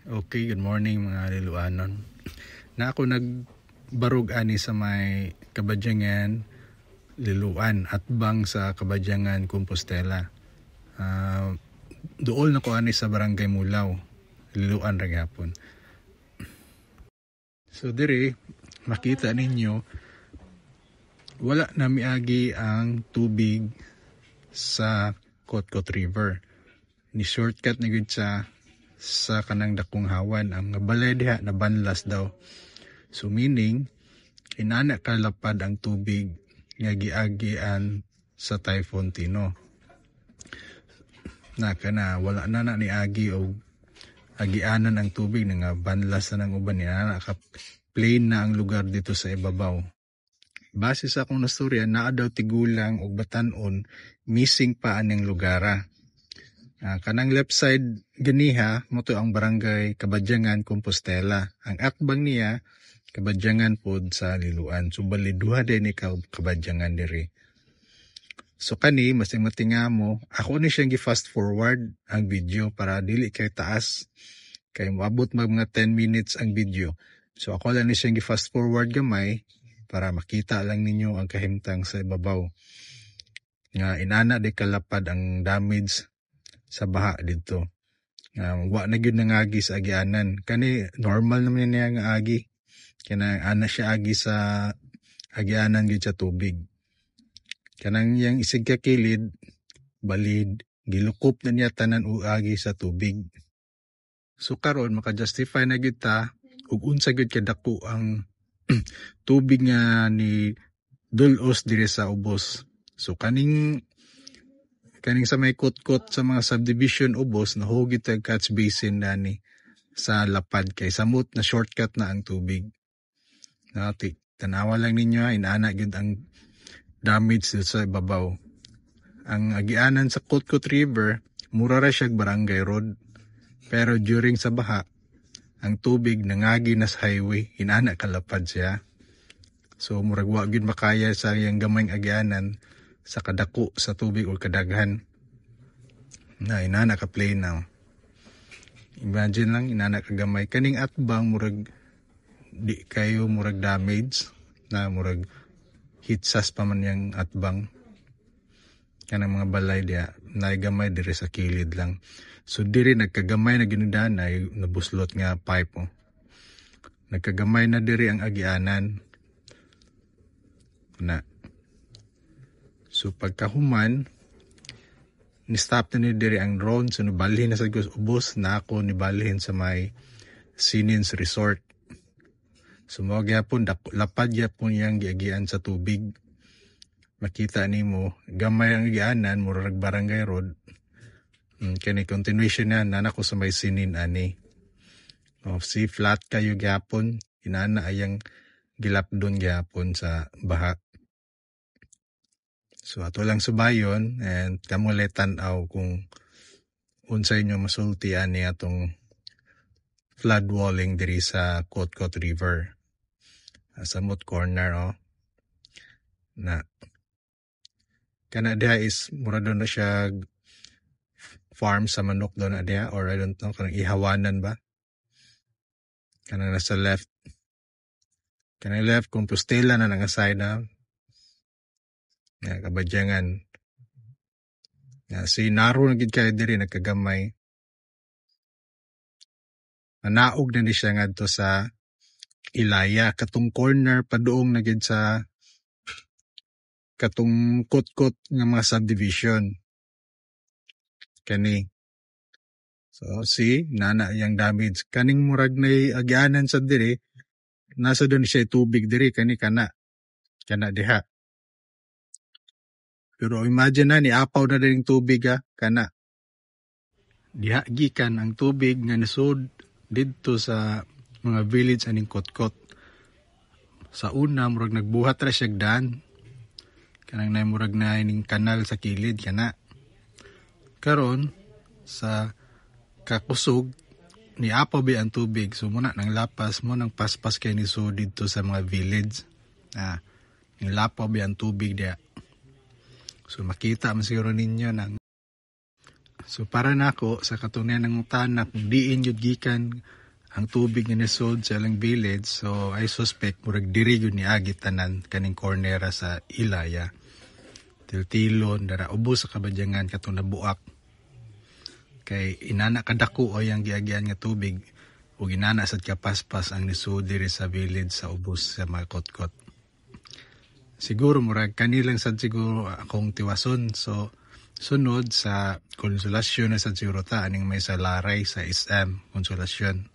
Okay, good morning mga liluanon. Na ako nagbarog ani sa may Kabadyangan, Liluan at bang sa Kabadyangan, Compostela. Duol na ko ani sa Barangay Mulaw, Liluan ra gyapon. So dire makita ninyo wala na miagi ang tubig sa Kotkot River. Ni shortcut na gud sa kanang dakong hawan. Ang mga balay diha na banlas daw. So meaning inana kalapad ang tubig nga giagian sa Typhoon Tino. Na kana wala na ni agi og agianan ang tubig nga banlas na ng uban niya, ka plain na ang lugar dito sa ibabaw. Base sa akong nasturya, naa daw tigulang og batan-on missing pa aning lugara. Kanang left side ganiha mo to ang Barangay Kabadyangan, Compostela. Ang atbang niya Kabadyangan pod sa Liluan. So bali duha din ni Kabadyangan diri. So kani mas matinga mo, ako ni siyang gi-fast forward ang video para dili kay taas kay moabot mga 10 minutes ang video. So ako lang ni siyang gi-fast forward gamay para makita lang ninyo ang kahimtang sa ibabaw. Nga inana di kalapad ang damage sa baha dito. Wa na gyud nangagi sa agianan. Kani normal naman niya nga agi. Kana ana siya agi sa agianan gyud sa tubig. Kanang yang isig ka kilid, balid, gilukop na niya tanan o agi sa tubig. So karon maka-justify na gyud ta ug unsa gyud kadako ang tubig nga ni dulos dire sa ubos. So kaning sa may kot-kot sa mga subdivision ubos na hugit ang catch basin dani sa lapad kay samot na shortcut na ang tubig. Nati tanawa lang ninyo inaana gyud ang damage sa ibabaw. Ang agianan sa Kotkot River mura ra siya barangay road. Pero during sa baha ang tubig nangagi na sa highway, inaana kalapad siya. So murag wa gyud makaya sa iyang gamayng agianan sa kadako sa tubig o kadaghan. Na inana ka plain now. Imagine lang inana ka gamay kaning atbang murag di kayo murag damage na murag hitsas pa man yang atbang. Kanang mga balay dia naigamay dire sa kilid lang. So diri nagkagamay na ginudan ay nabuslot nga pipe oh. Nagkagamay na diri ang agianan. Na so pagkahuman, ni-stop na ni diri ang drone. So nibalhin na sa ubos na ako nibalhin sa may Sinins Resort. So mga gyapon, lapad gyapon yang giagian sa tubig. Makita nimo gamay ang agianan, murag barangay road. Kani continuation na nanako sa may Sinin ani. Si flat kayo gyapon, inana ayang gilapdon gyapon sa baha. So ato lang subayon and kamuletan aw kung unsa inyo masulti ani atong flood walling diri sa Kotkot River. Samot corner oh. Na kana diha is mura doon na siya farm sa manok doon na diha or I don't know kanang ihawanan ba. Kanang nasa left. Kanang left Compostela na nangasay na. Kabadyangan. Si Naro na gid kay diri nagkagamay. Naog na ni siya ngadto sa Ilaya katong corner paduong na gid sa katong kot-kot nga mga subdivision. Kani. So nana yang damage kaning murag na agianan sa diri nasa doon siya tubig diri kani kana diha. Pero imagine na, niapaw na rin tubig kana. Diha gikan ang tubig nga nasud dito sa mga village aning Kotkot. Sa una, murag nagbuhat ra siya daan. Kanang na murag na ining kanal sa kilid, kana. Karon sa kakusog, niapaw ba ang tubig. So muna nang lapas mo, nang paspas kay ni so dito sa mga village. Nilapaw ba ang tubig diya. So makita man siguro ninyo ng So para nako sa katunayan ng tanak diin yun gikan ang tubig nga nisod sa ilang village, so I suspect murag diri yun ni agi tanan kaning cornera sa Ilaya. Tiltilon dara ubos sa kabadyangan katong nabuak. Kay inana kadako o yang giagian nga tubig ug inana sad kapaspas ang nisud diri sa village sa ubos sa mga kotkot. Siguro murag kanilang sad siguro akong tiwason, so sunod sa konsolasyon na sad siguro ta aning may sa Laray sa SM Konsolasyon.